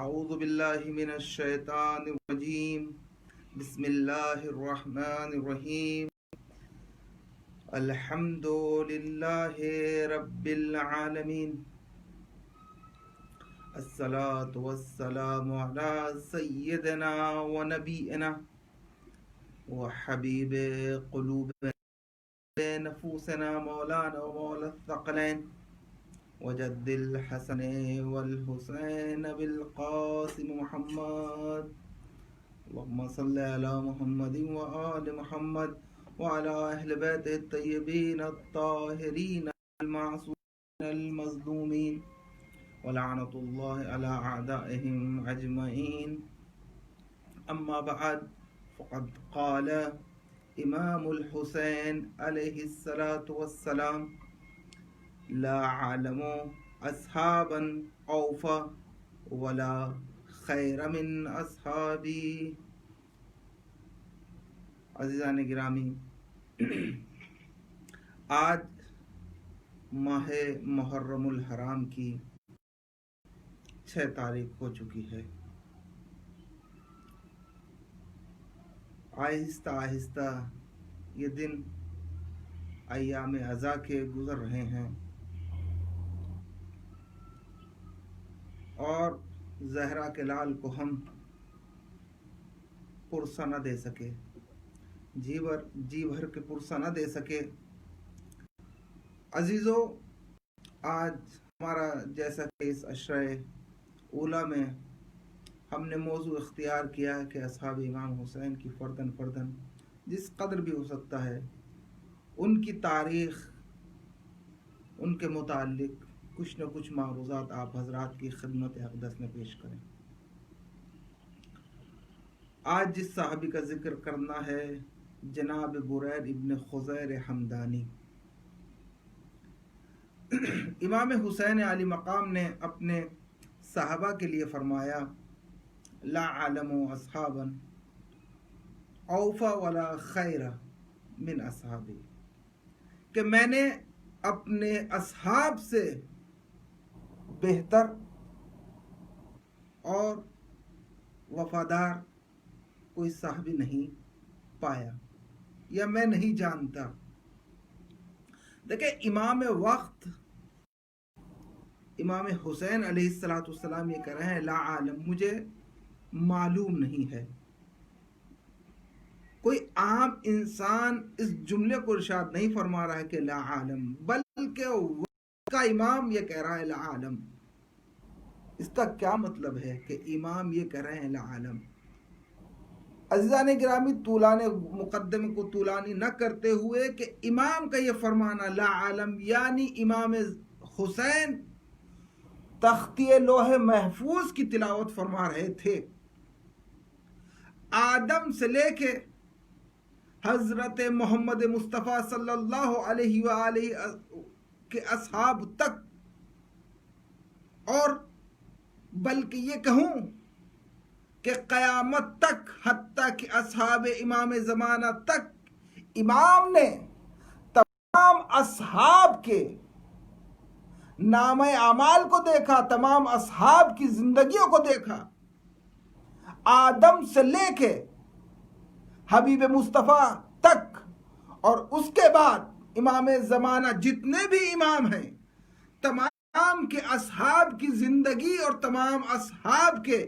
اعوذ باللہ من الشیطان الرجیم بسم اللہ الرحمن الرحیم الحمد للہ رب العالمین الصلاة والسلام علی سیدنا و نبینا و حبیب قلوب نفوسنا مولانا و مولا الثقلین وجد الحسن والحسین بالقاسم محمد اللهم صل على محمد وآل محمد وعلى أهل بيت الطيبين الطاهرين المعصومين المظلومين ولعنة الله على أعدائهم أجمعين. أما بعد فقد قال إمام الحسين عليه الصلاة والسلام لا أعلم أصحابا أوفى ولا خیر من اصحابی. عزیزان گرامی، آج ماہ محرم الحرام کی 6 تاریخ ہو چکی ہے. آہستہ آہستہ یہ دن ایام عزا کے گزر رہے ہیں اور زہرا کے لال کو ہم پرسہ نہ دے سکے، جی بھر کے پرسہ نہ دے سکے. عزیزو، آج ہمارا جیسا کہ اس عشرہ اولا میں ہم نے موضوع اختیار کیا ہے کہ اصحاب امام حسین کی فردن جس قدر بھی ہو سکتا ہے ان کی تاریخ، ان کے متعلق کچھ نہ کچھ معروضات آپ حضرات کی خدمت اقدس میں پیش کریں. آج جس صحابی کا ذکر کرنا ہے جناب برید ابن خزیر حمدانی. امام حسین علی مقام نے اپنے صحابہ کے لیے فرمایا لا اعلم اصحابا اوفى ولا خیر من اصحابی، کہ میں نے اپنے اصحاب سے بہتر اور وفادار کوئی صحابی نہیں پایا یا میں نہیں جانتا. دیکھیں، امام وقت امام حسین علیہ السلام یہ کہہ رہے ہیں لا عالم، مجھے معلوم نہیں ہے. کوئی عام انسان اس جملے کو ارشاد نہیں فرما رہا ہے کہ لا عالم، بلکہ وقت کا امام یہ کہہ رہا ہے لا عالم. اس کا کیا مطلب ہے کہ امام یہ کہہ رہے ہیں لا عالم؟ عزیزان گرامی، مقدمے کو طولانی نہ کرتے ہوئے کہ امام کا یہ فرمانا لا عالم یعنی امام حسین تختی لوح محفوظ کی تلاوت فرما رہے تھے. آدم سے لے کے حضرت محمد مصطفیٰ صلی اللہ علیہ وآلہ کے اصحاب تک، اور بلکہ یہ کہوں کہ قیامت تک، حتیٰ کہ اصحاب امام زمانہ تک، امام نے تمام اصحاب کے نامہ اعمال کو دیکھا، تمام اصحاب کی زندگیوں کو دیکھا. آدم سے لے کے حبیب مصطفیٰ تک، اور اس کے بعد امام زمانہ جتنے بھی امام ہیں، تمام کے اصحاب کی زندگی اور تمام اصحاب کے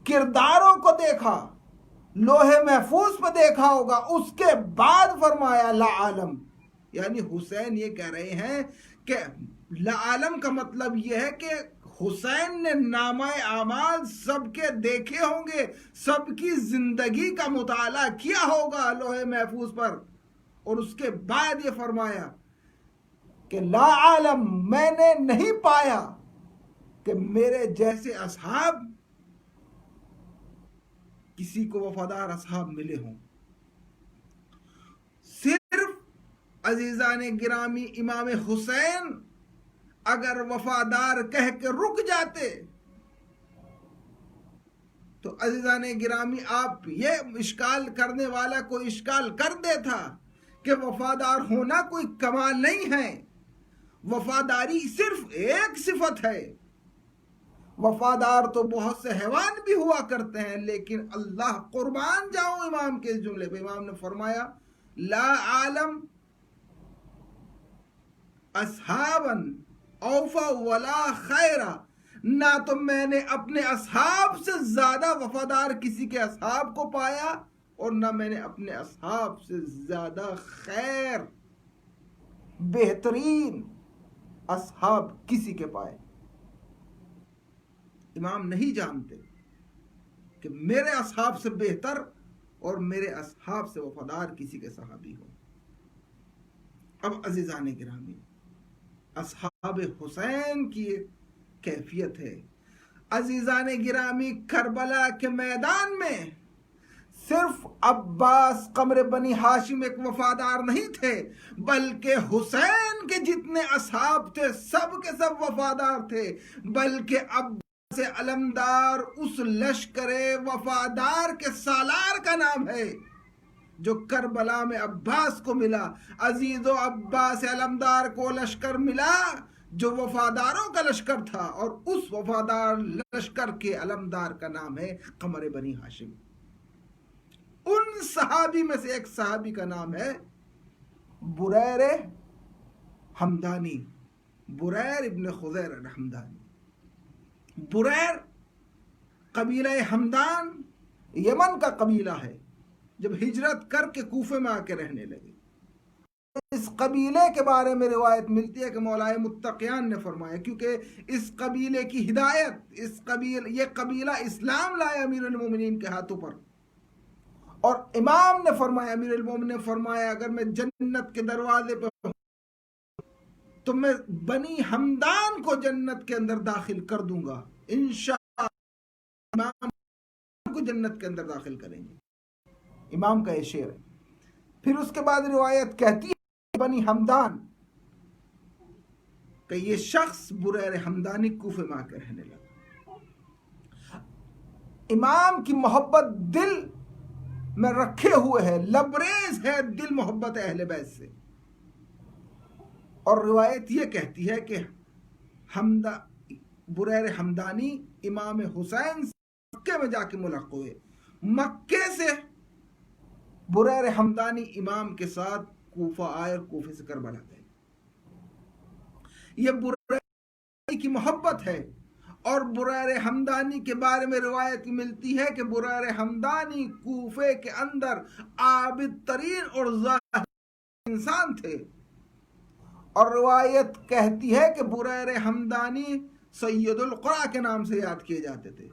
کرداروں کو دیکھا، لوح محفوظ پہ دیکھا ہوگا. اس کے بعد فرمایا لا عالم، یعنی حسین یہ کہہ رہے ہیں کہ لا عالم کا مطلب یہ ہے کہ حسین نے نامہ اعمال سب کے دیکھے ہوں گے، سب کی زندگی کا مطالعہ کیا ہوگا لوح محفوظ پر، اور اس کے بعد یہ فرمایا کہ لا عالم، میں نے نہیں پایا کہ میرے جیسے اصحاب، کسی کو وفادار اصحاب ملے ہوں. صرف عزیزان گرامی امام حسین اگر وفادار کہہ کے رک جاتے تو عزیزان گرامی آپ یہ اشکال کرنے والا کوئی اشکال کر دیتا کہ وفادار ہونا کوئی کمال نہیں ہے، وفاداری صرف ایک صفت ہے. وفادار تو بہت سے حیوان بھی ہوا کرتے ہیں، لیکن اللہ قربان جاؤں امام کے اس جملے پہ، امام نے فرمایا لا عالم اصحابا اوفا ولا خیرا، نہ تو میں نے اپنے اصحاب سے زیادہ وفادار کسی کے اصحاب کو پایا، اور نہ میں نے اپنے اصحاب سے زیادہ خیر بہترین اصحاب کسی کے پائے۔ امام نہیں جانتے کہ میرے اصحاب سے بہتر اور میرے اصحاب سے وفادار کسی کے صحابی ہو۔ اب عزیزان گرامی، اصحاب حسین کی ایک کیفیت ہے۔ عزیزان گرامی، کربلا کے میدان میں صرف عباس قمر بنی ہاشم ایک وفادار نہیں تھے، بلکہ حسین کے جتنے اصحاب تھے سب کے سب وفادار تھے، بلکہ عباس علمدار اس لشکر وفادار کے سالار کا نام ہے جو کربلا میں عباس کو ملا۔ عزیزو، عباس علمدار کو لشکر ملا جو وفاداروں کا لشکر تھا، اور اس وفادار لشکر کے علمدار کا نام ہے قمر بنی ہاشم۔ ان صحابی میں سے ایک صحابی کا نام ہے بریر حمدانی، بریر ابن خزیر الحمدانی۔ بریر قبیلہ حمدان یمن کا قبیلہ ہے، جب ہجرت کر کے کوفے میں آ کے رہنے لگے۔ اس قبیلے کے بارے میں روایت ملتی ہے کہ مولا متقیان نے فرمایا، کیونکہ اس قبیلے کی ہدایت، یہ قبیلہ اسلام لایا امیر المومنین کے ہاتھوں پر، اور امام نے فرمایا، امیر المومنین نے فرمایا اگر میں جنت کے دروازے پہ تو میں بنی حمدان کو جنت کے اندر داخل کر دوں گا، انشاءاللہ امام کو جنت کے اندر داخل کریں گے۔ امام کا یہ شعر ہے۔ پھر اس کے بعد روایت کہتی ہے بنی حمدان کہ یہ شخص بریر حمدانی کوفے میں آ کے رہنے لگا۔ امام کی محبت دل میں رکھے ہوئے ہے، لبریز ہے دل محبت اہل بیت سے، اور روایت یہ کہتی ہے کہ بریر حمدانی امام حسین مکے میں جا کے ملاقات ہوئے، مکے سے بریر حمدانی امام کے ساتھ کوفہ آئے اور کوفے سے کربلا گئے۔ یہ بریر حمدانی کی محبت ہے، اور بریر حمدانی کے بارے میں روایت ملتی ہے کہ بریر حمدانی کوفے کے اندر عابد ترین اور زاہد انسان تھے، اور روایت کہتی ہے کہ بریر حمدانی سید القرآن کے نام سے یاد کیے جاتے تھے،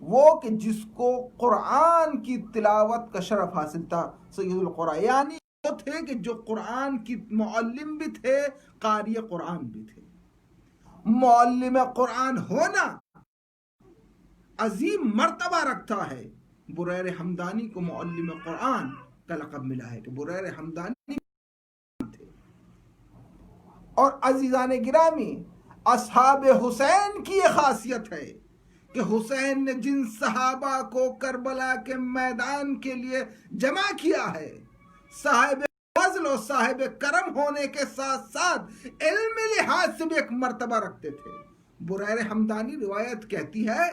وہ کہ جس کو قرآن کی تلاوت کا شرف حاصل تھا، سید القرآن، یعنی وہ تھے کہ جو قرآن کی معلم بھی تھے، قاری قرآن بھی تھے۔ معلم قرآن ہونا عظیم مرتبہ رکھتا ہے۔ بریر حمدانی کو معلم قرآن کا لقب ملا ہے کہ بریر حمدانی تھے۔ اور عزیزان گرامی، اصحاب حسین کی یہ خاصیت ہے کہ حسین نے جن صحابہ کو کربلا کے میدان کے لیے جمع کیا ہے، صاحب فضل و صاحب کرم ہونے کے ساتھ ساتھ علمی لحاظ سے بھی ایک مرتبہ رکھتے تھے۔ بریر حمدانی روایت کہتی ہے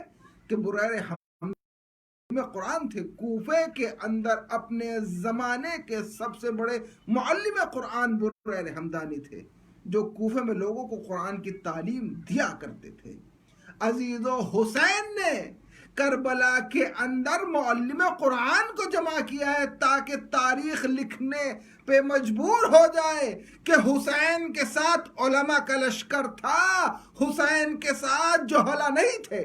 کہ بریر حمدانی قرآن تھے، کوفے کے اندر اپنے زمانے کے سب سے بڑے معلم قرآن بریر حمدانی تھے، جو کوفے میں لوگوں کو قرآن کی تعلیم دیا کرتے تھے۔ عزیزو، حسین نے کربلا کے اندر معلم قرآن کو جمع کیا ہے تاکہ تاریخ لکھنے پہ مجبور ہو جائے کہ حسین کے ساتھ علماء کا لشکر تھا، حسین کے ساتھ جوہلا نہیں تھے۔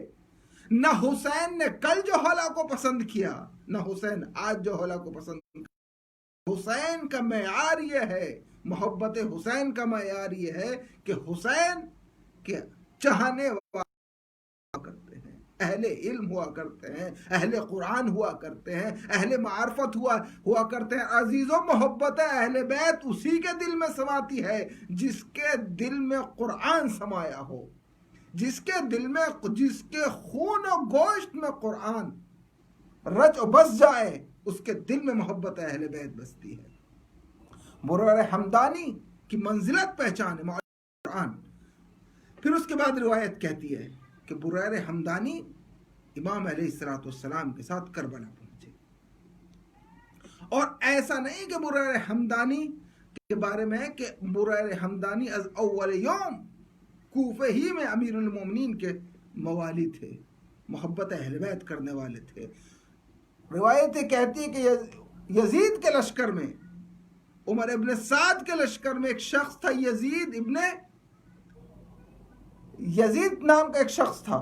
نہ حسین نے کل جوہلا کو پسند کیا، نہ حسین آج جوہلا کو پسند کیا۔ حسین کا معیار یہ ہے، محبت حسین کا معیار یہ ہے کہ حسین کے چاہنے والے کرتے ہیں، اہل علم ہوا کرتے ہیں، اہل قرآن ہوا کرتے ہیں، اہل معرفت ہوا کرتے ہیں۔ عزیزوں، محبت اہل بیت اسی کے دل میں سماتی ہے جس کے دل میں قرآن سمایا ہو، جس کے خون و گوشت میں قرآن رچ و بس جائے، اس کے دل میں محبت اہل بیت بستی ہے۔ بریر حمدانی کی منزلت پہچانے قرآن۔ پھر اس کے بعد روایت کہتی ہے کہ بریر حمدانی امام علیہ السلام کے ساتھ کربلا پہنچے. اور ایسا نہیں کہ بریر حمدانی کے بارے میں کہ بریر حمدانی از اول یوم کوفے ہی میں امیر المومنین کے موالی تھے، محبت اہل بیت کرنے والے تھے. روایتیں کہتی ہیں کہ یزید کے لشکر میں، عمر ابن سعد کے لشکر میں ایک شخص تھا، یزید نام کا ایک شخص تھا.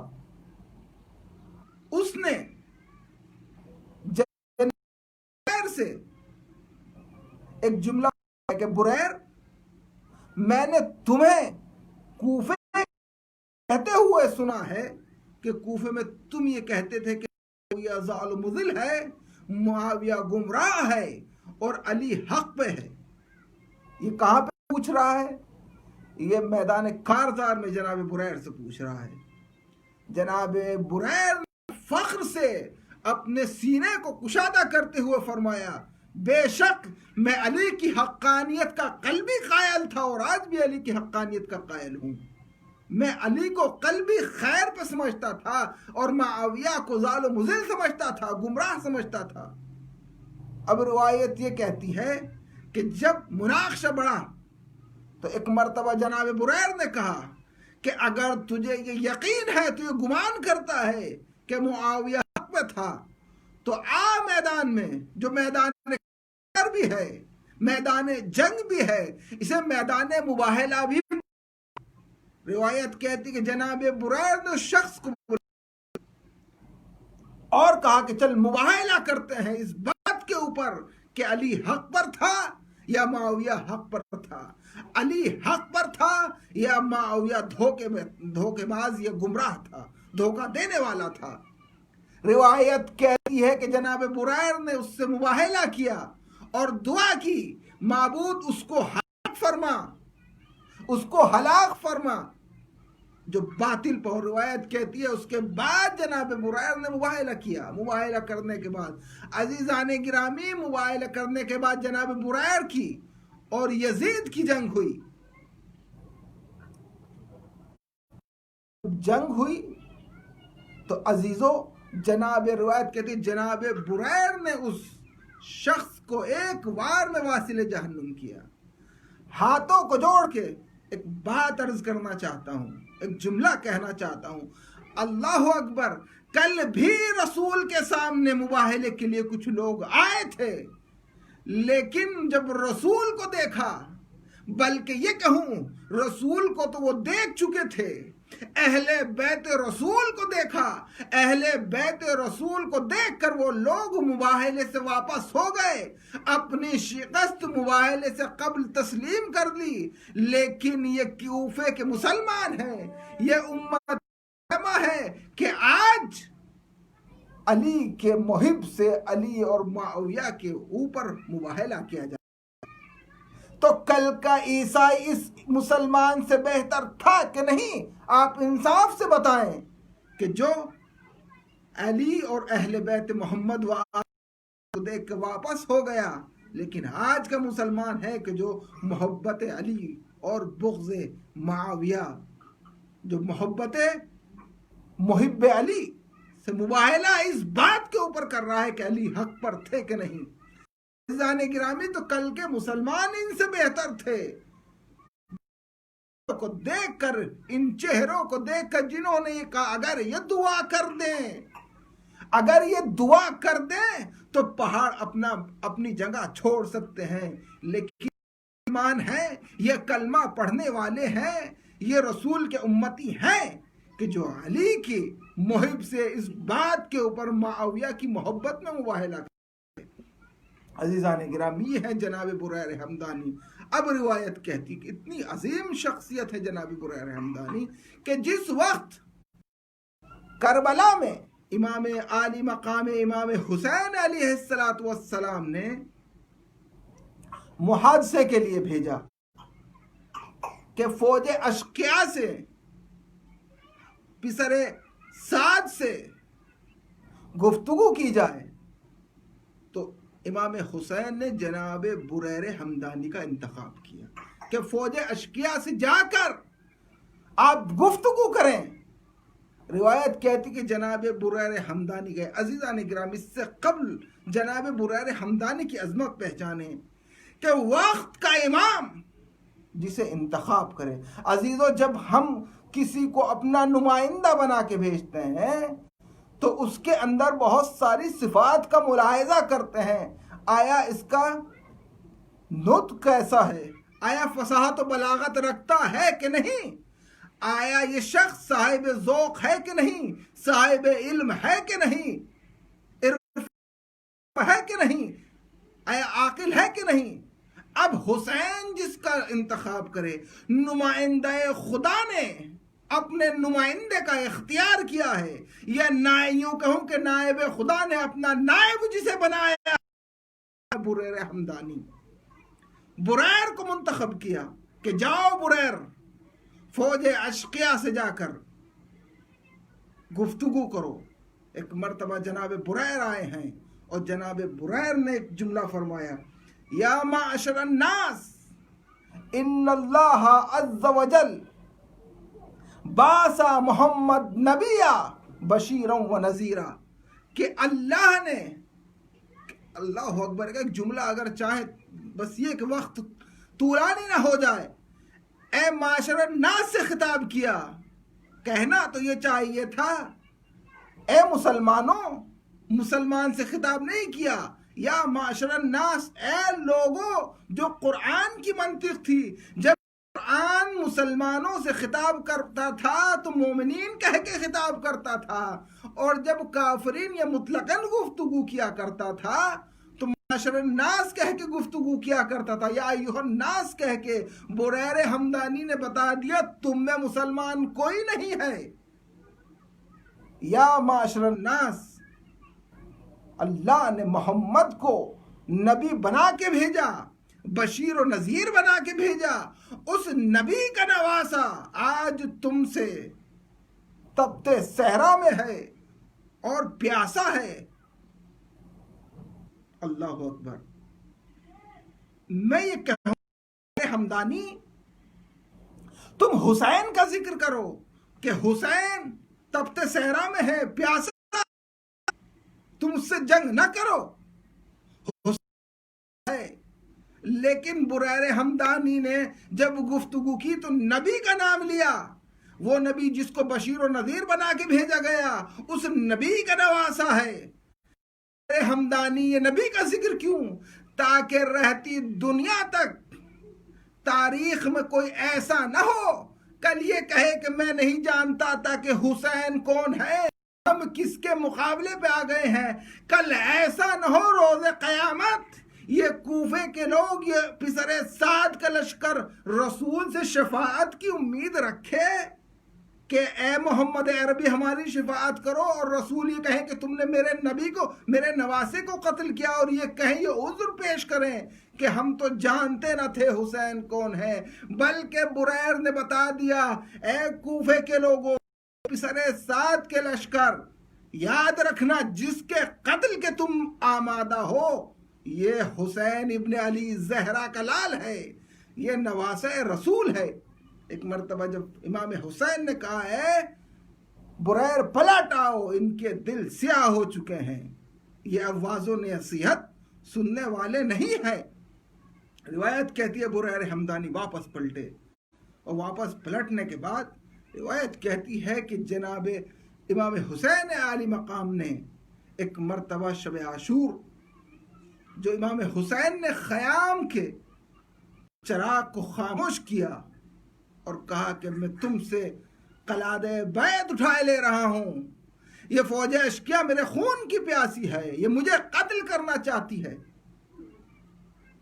اس نے بریر سے ایک جملہ کہ بریر، میں نے تمہیں کوفے کہتے ہوئے سنا ہے کہ کوفے میں تم یہ کہتے تھے کہ معاویہ ضال و مضل ہے، معاویہ گمراہ ہے اور علی حق پہ ہے. یہ کہاں پہ پوچھ رہا ہے؟ یہ میدان کارزار میں جناب بریر سے پوچھ رہا ہے. جناب بریر نے فخر سے اپنے سینے کو کشادہ کرتے ہوئے فرمایا، بے شک میں علی کی حقانیت کا قلبی قائل تھا اور آج بھی علی کی حقانیت کا قائل ہوں. میں علی کو قلبی خیر پہ سمجھتا تھا اور معاویہ کو ضال و مضل سمجھتا تھا، گمراہ سمجھتا تھا. اب روایت یہ کہتی ہے کہ جب مناقشہ بڑھا تو ایک مرتبہ جناب بریر نے کہا کہ اگر تجھے یہ یقین ہے، تو یہ گمان کرتا ہے کہ معاویہ حق پہ تھا، تو آ میدان میں، جو میدان بھی ہے، میدان جنگ بھی ہے، اسے میدان مباہلہ بھی. روایت کہتی کہ جناب بریر نے اس شخص کو اور کہا کہ چل مباہلہ کرتے ہیں اس بات کے اوپر کہ علی حق پر تھا یا معاویہ حق پر تھا، علی حق پر تھا یا معاویہ دھوکے باز یا گمراہ تھا، دھوکہ دینے والا تھا. روایت کہتی ہے کہ جناب بریر نے اس سے مباہلہ کیا اور دعا کی، معبود اس کو ہلاک فرما، اس کو ہلاک فرما جو باطل پر. روایت کہتی ہے اس کے بعد جناب بریر نے مباہلہ کیا. مباہلہ کرنے کے بعد عزیزان گرامی، مباہلہ کرنے کے بعد جناب بریر کی اور یزید کی جنگ ہوئی. جنگ ہوئی تو عزیزو، جناب روایت کہتی ہے جناب بریر نے اس شخص کو ایک وار میں واصل جہنم کیا. ہاتھوں کو جوڑ کے ایک بات عرض کرنا چاہتا ہوں، ایک جملہ کہنا چاہتا ہوں. اللہ اکبر، کل بھی رسول کے سامنے مباہلے کے لیے کچھ لوگ آئے تھے، لیکن جب رسول کو دیکھا، بلکہ یہ کہوں رسول کو تو وہ دیکھ چکے تھے، اہل بیت رسول کو دیکھا، اہل بیت رسول کو دیکھ کر وہ لوگ مباہلے سے واپس ہو گئے، اپنی شکست مباہلے سے قبل تسلیم کر لی. لیکن یہ کوفے کے مسلمان ہیں، یہ امت ہے کہ آج علی کے محب سے علی اور معاویہ کے اوپر مباہلہ کیا جائے. تو کل کا عیسائی اس مسلمان سے بہتر تھا کہ نہیں؟ آپ انصاف سے بتائیں کہ جو علی اور اہل بیت محمد کو دیکھ کے واپس ہو گیا، لیکن آج کا مسلمان ہے کہ جو محبت علی اور بغض معاویہ، جو محبت محب علی سے مباہلہ اس بات کے اوپر کر رہا ہے کہ علی حق پر تھے کہ نہیں. عزیزان گرامی، تو کل کے مسلمان ان سے بہتر تھے. کو دیکھ کر، ان چہروں کو دیکھ کر جنہوں نے یہ کہا اگر یہ دعا کر دیں، اگر یہ دعا کر دیں تو پہاڑ اپنی جگہ چھوڑ سکتے ہیں. لیکن ایمان ہے، یہ کلمہ پڑھنے والے ہیں، یہ رسول کے امتی ہیں کہ جو علی کی محب سے اس بات کے اوپر معاویہ کی محبت میں مباہلہ کرتے. عزیزان گرامی، یہ ہے جناب بریر حمدانی. اب روایت کہتی کہ اتنی عظیم شخصیت ہے جناب بریر حمدانی کہ جس وقت کربلا میں امام عالی مقام امام حسین علیہ السلام نے محادثے کے لیے بھیجا کہ فوج اشقیاء سے، پسر سعد سے گفتگو کی جائے، تو امام حسین نے جناب بریر حمدانی کا انتخاب کیا کہ فوج اشقیاء سے جا کر آپ گفتگو کریں روایت کہتی کہ جناب بریر حمدانی گئے. عزیزان اکرام، اس سے قبل جناب بریر حمدانی کی عظمت پہچانے کہ وقت کا امام جسے انتخاب کرے. عزیزو، جب ہم کسی کو اپنا نمائندہ بنا کے بھیجتے ہیں تو اس کے اندر بہت ساری صفات کا ملاحظہ کرتے ہیں. آیا اس کا نطق کیسا ہے؟ آیا فصاحت و بلاغت رکھتا ہے کہ نہیں؟ آیا یہ شخص صاحب ذوق ہے کہ نہیں؟ صاحب علم ہے کہ نہیں؟ عرف ہے کہ نہیں؟ آیا عاقل ہے کہ نہیں؟ اب حسین جس کا انتخاب کرے، نمائندہ خدا نے اپنے نمائندے کا اختیار کیا ہے، یا یوں کہوں کہ نائب خدا نے اپنا نائب جسے بنایا، بریر حمدانی. بریر کو منتخب کیا کہ جاؤ بریر، فوج اشقیاء سے جا کر گفتگو کرو. ایک مرتبہ جناب بریر آئے ہیں اور جناب بریر نے ایک جملہ فرمایا، یا معاشر الناس ان اللہ عز وجل باسا محمد نبیہ بشیرا و نذیرا. کہ اللہ نے، اللہ اکبر کا ایک جملہ اگر چاہے بس یہ کہ وقت طولانی نہ ہو جائے، اے معاشر الناس سے خطاب کیا. کہنا تو یہ چاہیے تھا اے مسلمانوں، مسلمان سے خطاب نہیں کیا. یا معاشر الناس، اے لوگوں. جو قرآن کی منطق تھی، جب قرآن مسلمانوں سے خطاب کرتا تھا تو مومنین کہہ کے خطاب کرتا تھا، اور جب کافرین یا مطلقاً گفتگو کیا کرتا تھا تو معاشر الناس کہہ کے گفتگو کیا کرتا تھا. یا ایھا الناس کہہ کے بریر حمدانی نے بتا دیا تم میں مسلمان کوئی نہیں ہے. یا معاشر الناس، اللہ نے محمد کو نبی بنا کے بھیجا، بشیر و نذیر بنا کے بھیجا. اس نبی کا نواسا آج تم سے تپتے صحرا میں ہے اور پیاسا ہے. اللہ اکبر. میں یہ کہوں حمدانی، تم حسین کا ذکر کرو کہ حسین تپتے صحرا میں ہے، پیاسا. تم اس سے جنگ نہ کرو، لیکن بریر حمدانی نے جب گفتگو کی تو نبی کا نام لیا. وہ نبی جس کو بشیر و نذیر بنا کے بھیجا گیا، اس نبی کا نواسا ہے. بریر حمدانی یہ نبی کا ذکر کیوں؟ تاکہ رہتی دنیا تک تاریخ میں کوئی ایسا نہ ہو کل یہ کہے کہ میں نہیں جانتا تھا کہ حسین کون ہے، ہم کس کے مقابلے پہ آ گئے ہیں. کل ایسا نہ ہو روز قیامت یہ کوفے کے لوگ، یہ پسر سعد کا لشکر رسول سے شفاعت کی امید رکھے کہ اے محمد عربی ہماری شفاعت کرو، اور رسول یہ کہیں کہ تم نے میرے نبی کو، میرے نواسے کو قتل کیا، اور یہ کہیں، یہ عذر پیش کریں کہ ہم تو جانتے نہ تھے حسین کون ہے. بلکہ بریر نے بتا دیا، اے کوفے کے لوگوں، پسر سعد کے لشکر، یاد رکھنا جس کے قتل کے تم آمادہ ہو یہ حسین ابن علی زہرا کا لال ہے، یہ نواسہ رسول ہے. ایک مرتبہ جب امام حسین نے کہا ہے بریر پلٹ آؤ، ان کے دل سیاہ ہو چکے ہیں، یہ اب واعظ و نصیحت سننے والے نہیں ہیں. روایت کہتی ہے بریر حمدانی واپس پلٹے، اور واپس پلٹنے کے بعد روایت کہتی ہے کہ جناب امام حسین عالی مقام نے ایک مرتبہ شب عاشور جو امام حسین نے خیام کے چراغ کو خاموش کیا اور کہا کہ میں تم سے قلادہ بیعت اٹھائے لے رہا ہوں، یہ فوج اشقیاء میرے خون کی پیاسی ہے، یہ مجھے قتل کرنا چاہتی ہے،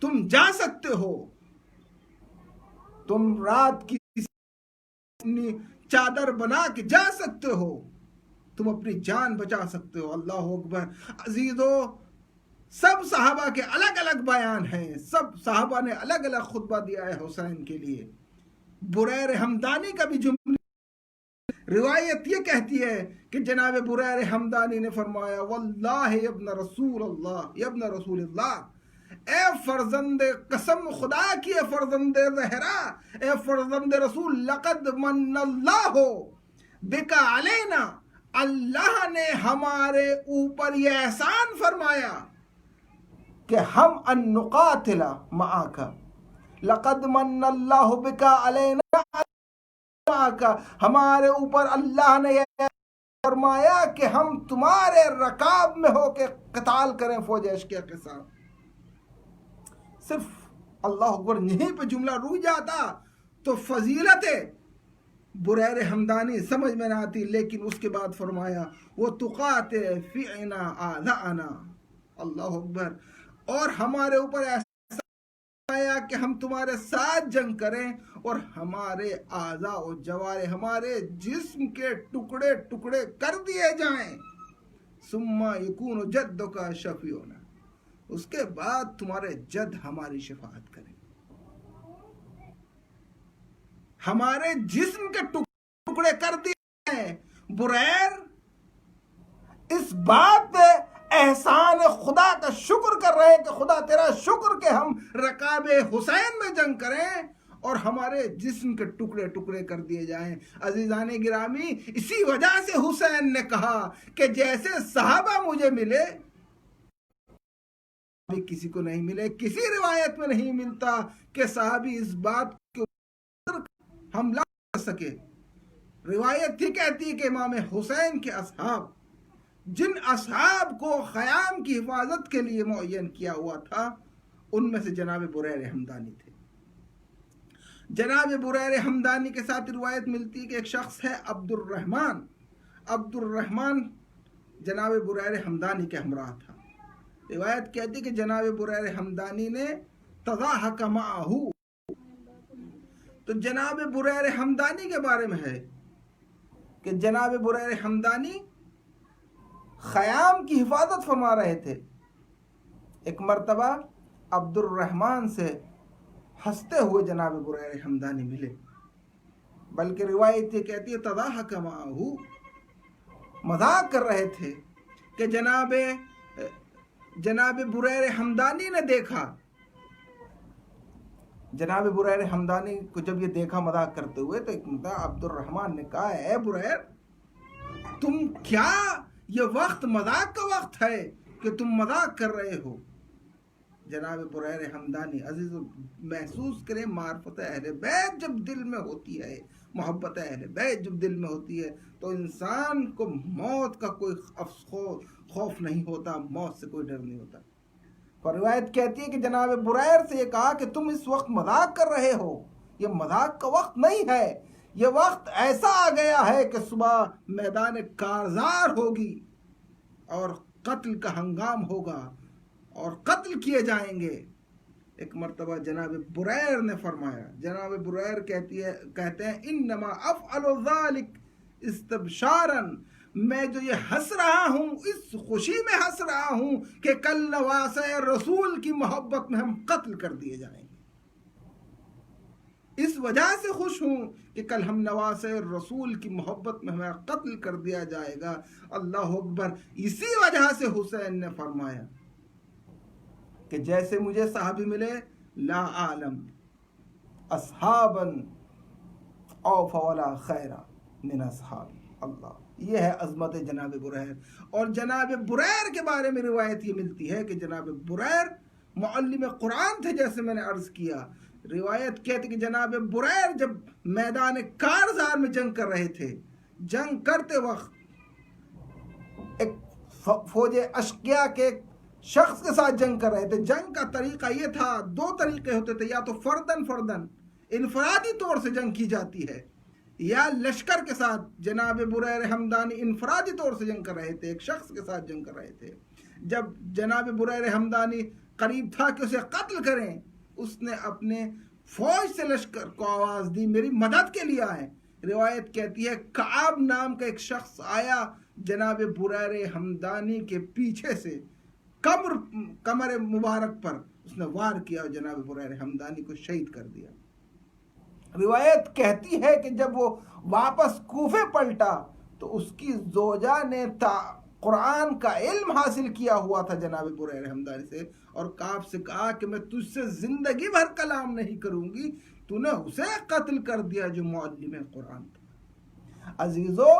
تم جا سکتے ہو، تم رات کی اپنی چادر بنا کے جا سکتے ہو، تم اپنی جان بچا سکتے ہو. اللہ اکبر. عزیزو، سب صحابہ کے الگ الگ بیان ہیں، سب صحابہ نے الگ الگ خطبہ دیا ہے حسین کے لیے. بریر حمدانی کا بھی جملہ، روایت یہ کہتی ہے کہ جناب بریر حمدانی نے فرمایا، واللہ ابن رسول اللہ، ابن رسول اللہ، اے فرزند، قسم خدا کی اے فرزند زہرا، اے فرزند رسول، لقد من اللہ بکا علینا، اللہ نے ہمارے اوپر یہ احسان فرمایا کہ ہم ان نقاتل معاک، لقد من اللہ بکا علینا معاک، ہمارے اوپر اللہ نے یہ فرمایا کہ ہم تمہارے رکاب میں ہو کے قتال کریں فوج اشقیاء کے ساتھ۔ صرف اللہ اکبر یہیں پہ جملہ رک جاتا تو فضیلت بریر حمدانی سمجھ میں نہ آتی، لیکن اس کے بعد فرمایا وہ تقاتل فینا اعداءنا، اللہ اکبر، اور ہمارے اوپر ایسا فرمایا کہ ہم تمہارے ساتھ جنگ کریں اور ہمارے اعضاء و جوارح، ہمارے جسم کے ٹکڑے ٹکڑے کر دیے جائیں، ثم یکون جدک شفیعنا، اس کے بعد تمہارے جد ہماری شفاعت کریں۔ ہمارے جسم کے ٹکڑے کر دیے ہیں۔ بریر اس بات پہ احسان خدا کا شکر کر رہے ہیں کہ خدا تیرا شکر کہ ہم رکاب حسین میں جنگ کریں اور ہمارے جسم کے ٹکڑے ٹکڑے کر دیے جائیں۔ عزیزان گرامی، اسی وجہ سے حسین نے کہا کہ جیسے صحابہ مجھے ملے کسی کو نہیں ملے، کسی روایت میں نہیں ملتا کہ صحابی اس بات کے ہم لا کر سکے۔ روایت ہی کہتی ہے کہ امام حسین کے اصحاب، جن اصحاب کو خیام کی حفاظت کے لیے معین کیا ہوا تھا، ان میں سے جناب بریر حمدانی تھے۔ جناب بریر حمدانی کے ساتھ روایت ملتی ہے کہ ایک شخص ہے عبد الرحمن جناب بریر حمدانی کے ہمراہ تھا۔ روایت کہتی ہے کہ جناب بریر حمدانی نے تضاحک معہ، تو جناب بریر حمدانی کے بارے میں ہے کہ جناب بریر حمدانی خیام کی حفاظت فرما رہے تھے۔ ایک مرتبہ عبد الرحمن سے ہنستے ہوئے جناب بریر حمدانی ملے، بلکہ روایت یہ کہتی ہے تضاحک معہ، مذاق کر رہے تھے کہ جناب بریر حمدانی نے دیکھا، جناب بریر حمدانی کو جب یہ دیکھا مذاق کرتے ہوئے تو ایک مرتبہ عبد الرحمن نے کہا اے بریر، تم کیا یہ وقت مذاق کا وقت ہے کہ تم مذاق کر رہے ہو؟ جناب بریر حمدانی عزیز محسوس کریں معرفت اہل بیت جب دل میں ہوتی ہے، محبت اہل بیت جب دل میں ہوتی ہے تو انسان کو موت کا کوئی خوف نہیں ہوتا، موت سے کوئی ڈر نہیں ہوتا۔ اور روایت کہتی ہے کہ جناب بریر سے یہ کہا کہ تم اس وقت مذاق کر رہے ہو، یہ مذاق کا وقت نہیں ہے، یہ وقت ایسا آ گیا ہے کہ صبح میدان کارزار ہوگی اور قتل کا ہنگام ہوگا اور قتل کیے جائیں گے۔ ایک مرتبہ جناب بریر نے فرمایا، جناب بریر کہتے ہیں انما افعل ذلک استبشارا، میں جو یہ ہنس رہا ہوں اس خوشی میں ہنس رہا ہوں کہ کل نواسۂ رسول کی محبت میں ہم قتل کر دیے جائیں گے، اس وجہ سے خوش ہوں کہ کل ہم نواسۂ رسول کی محبت میں ہمیں قتل کر دیا جائے گا۔ اللہ اکبر۔ اسی وجہ سے حسین نے فرمایا کہ جیسے مجھے صحابی ملے لا عالم اصحابا اوف ولا خیر من اصحابی، اللہ، یہ ہے عظمت جناب بریر۔ اور جناب بریر کے بارے میں روایت یہ ملتی ہے کہ جناب بریر معلم قرآن تھے، جیسے میں نے عرض کیا۔ روایت کہتی کہ جناب بریر جب میدان کارزار میں جنگ کر رہے تھے، جنگ کرتے وقت ایک فوج اشقیاء کے شخص کے ساتھ جنگ کر رہے تھے۔ جنگ کا طریقہ یہ تھا، دو طریقے ہوتے تھے، یا تو فردن انفرادی طور سے جنگ کی جاتی ہے، یا لشکر کے ساتھ۔ جناب بریر حمدانی انفرادی طور سے جنگ کر رہے تھے، ایک شخص کے ساتھ جنگ کر رہے تھے۔ جب جناب بریر حمدانی قریب تھا کہ اسے قتل کریں، اس نے اپنے فوج سے لشکر کو آواز دی میری مدد کے لیے آئیں۔ روایت کہتی ہے کعب نام کا ایک شخص آیا جناب بریر حمدانی کے پیچھے سے، کمر مبارک پر اس نے وار کیا اور جناب بریر حمدانی کو شہید کر دیا۔ روایت کہتی ہے کہ جب وہ واپس کوفے پلٹا تو اس کی زوجہ نے قرآن کا علم حاصل کیا ہوا تھا جناب بریر حمدانی سے، اور کعب سے کہا کہ میں تجھ سے زندگی بھر کلام نہیں کروں گی، تو نے اسے قتل کر دیا جو معلم قرآن تھا۔ عزیزو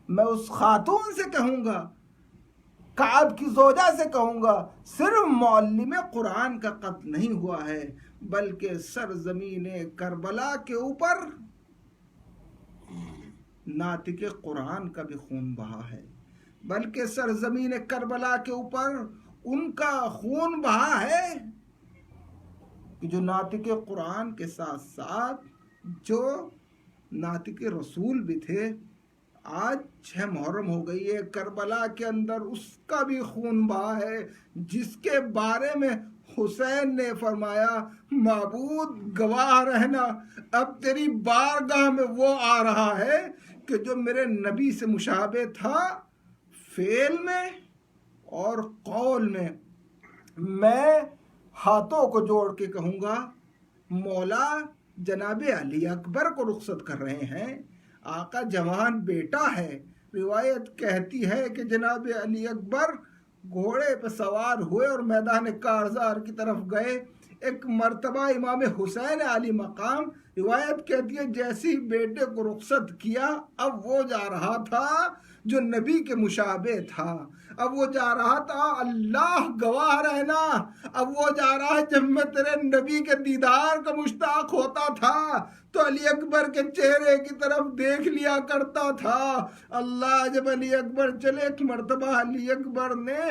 میں اس خاتون سے کہوں گا، کعب کی زوجہ سے کہوں گا، صرف معلم قرآن کا قتل نہیں ہوا ہے بلکہ سرزمین کربلا کے اوپر ناطق قرآن کا بھی خون بہا ہے، بلکہ سرزمین کربلا کے اوپر ان کا خون بہا ہے کہ جو ناطق قرآن کے ساتھ ساتھ جو ناطق رسول بھی تھے. آج 6 محرم ہو گئی ہے، کربلا کے اندر اس کا بھی خون بہا ہے، جس کے بارے میں حسین نے فرمایا معبود گواہ رہنا، اب تیری بارگاہ میں وہ آ رہا ہے کہ جو میرے نبی سے مشابہ تھا فعل میں اور قول میں. میں ہاتھوں کو جوڑ کے کہوں گا مولا جناب علی اکبر کو رخصت کر رہے ہیں. آقا جوان بیٹا ہے، روایت کہتی ہے کہ جناب علی اکبر گھوڑے پہ سوار ہوئے اور میدان کارزار کی طرف گئے. ایک مرتبہ امام حسین علی مقام روایت کہتی ہے جیسی بیٹے کو رخصت کیا، اب وہ جا رہا تھا جو نبی کے مشابہ تھا، اب وہ جا رہا تھا اللہ گواہ رہنا، اب وہ جا رہا ہے جب میں تیرے نبی کے دیدار کا مشتاق ہوتا تھا تو علی اکبر کے چہرے کی طرف دیکھ لیا کرتا تھا. اللہ جب علی اکبر چلے، ایک مرتبہ علی اکبر نے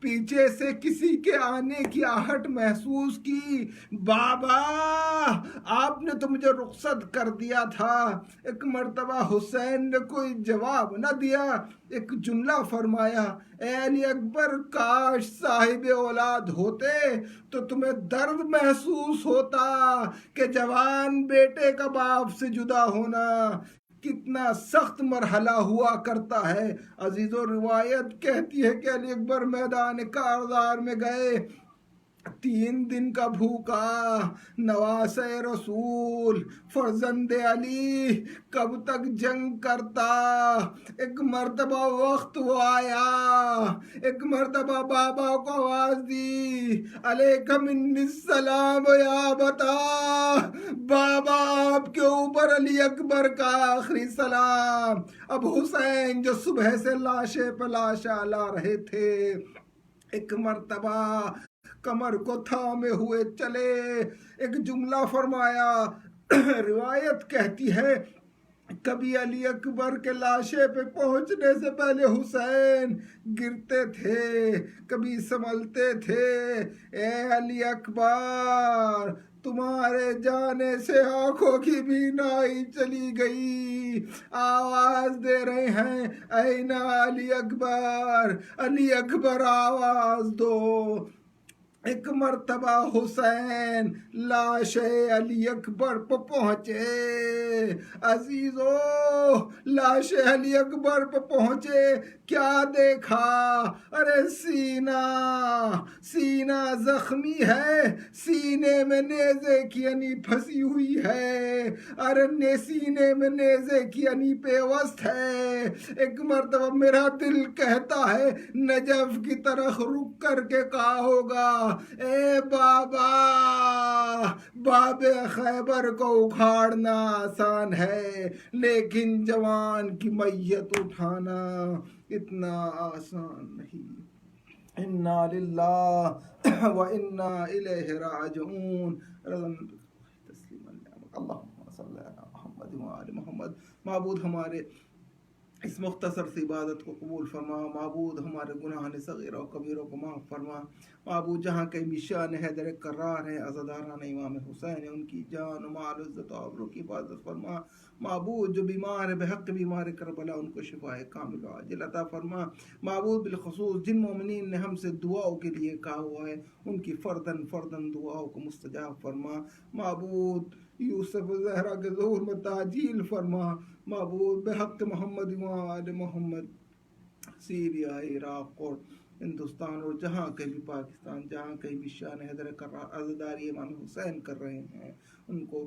پیچھے سے کسی کے آنے کی آہٹ محسوس کی، بابا آپ نے تو مجھے رخصت کر دیا تھا. ایک مرتبہ حسین نے کوئی جواب نہ دیا، ایک جملہ فرمایا اے علی اکبر کاش صاحب اولاد ہوتے تو تمہیں درد محسوس ہوتا کہ جوان بیٹے کا باپ سے جدا ہونا کتنا سخت مرحلہ ہوا کرتا ہے. عزیزو روایت کہتی ہے کہ علی اکبر میدان کارزار میں گئے، 3 دن کا بھوکا نواسہ رسول فرزند علی کب تک جنگ کرتا. ایک مرتبہ وقت وہ آیا، ایک مرتبہ بابا کو آواز دی علیکہ منی السلام یا بتا، بابا آپ کے اوپر علی اکبر کا آخری سلام. اب حسین جو صبح سے لاشے پہ لاشا لا رہے تھے، ایک مرتبہ کمر کو تھامے ہوئے چلے، ایک جملہ فرمایا. روایت کہتی ہے کبھی علی اکبر کے لاشے پہ پہنچنے سے پہلے حسین گرتے تھے، کبھی سنبھلتے تھے. اے علی اکبر تمہارے جانے سے آنکھوں کی بینائی چلی گئی، آواز دے رہے ہیں اینا علی اکبر، علی اکبر آواز دو. ایک مرتبہ حسین لاش علی اکبر پہ پہنچے. عزیزو لاش علی اکبر پہ پہنچے، کیا دیکھا؟ ارے سینہ زخمی ہے، سینے میں نیزے کی انی پھنسی ہوئی ہے، ارے سینے میں نیزے کی انی پیوست ہے. ایک مرتبہ میرا دل کہتا ہے نجف کی طرف رک کر کے کہا ہوگا اے بابا، باب خیبر کو اکھاڑنا آسان ہے لیکن جوان کی میت اٹھانا اتنا آسان نہیں. انا للہ و انا الیہ راجعون. اللہم صلی علی محمد و آل محمد. معبود ہمارے اس مختصر سی عبادت کو قبول فرما، معبود ہمارے گناہ صغیرہ و کبیروں کو معاف فرما. معبود جہاں کہیں بھی شان حیدر کرار ہے، عزاداران امام حسین ہے، ان کی جان و مال عزت و آبرو کی حفاظت فرما. معبود جو بیمار ہے، بحق بیمار کربلا، ان کو شفاء کامل و عاجل عطا فرما. معبود بالخصوص جن مومنین نے ہم سے دعاؤں کے لیے کہا ہوا ہے، ان کی فردن دعاؤں کو مستجاب فرما. معبود یوسف زہرا کے ظہور میں تعجیل فرما. معبود بحق محمد و آل محمد سیریا، عراق اور ہندوستان اور جہاں کہیں بھی پاکستان، جہاں کہیں بھی شان حیدر کرار عزاداری امام حسین کر رہے ہیں، ان کو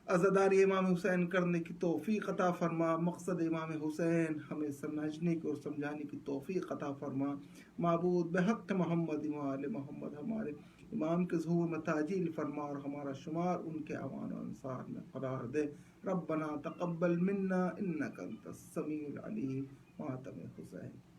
عزاداری امام حسین کرنے کی توفیق عطا فرما. مقصد امام حسین ہمیں سمجھنے کی اور سمجھانے کی توفیق عطا فرما. معبود بحق محمد و آل محمد ہمارے امام کے ظہور میں تعجیل فرما اور ہمارا شمار ان کے اعوان و انصار میں قرار دے. ربنا تقبل منا انك انت السمیع العلیم. ماتم حسین.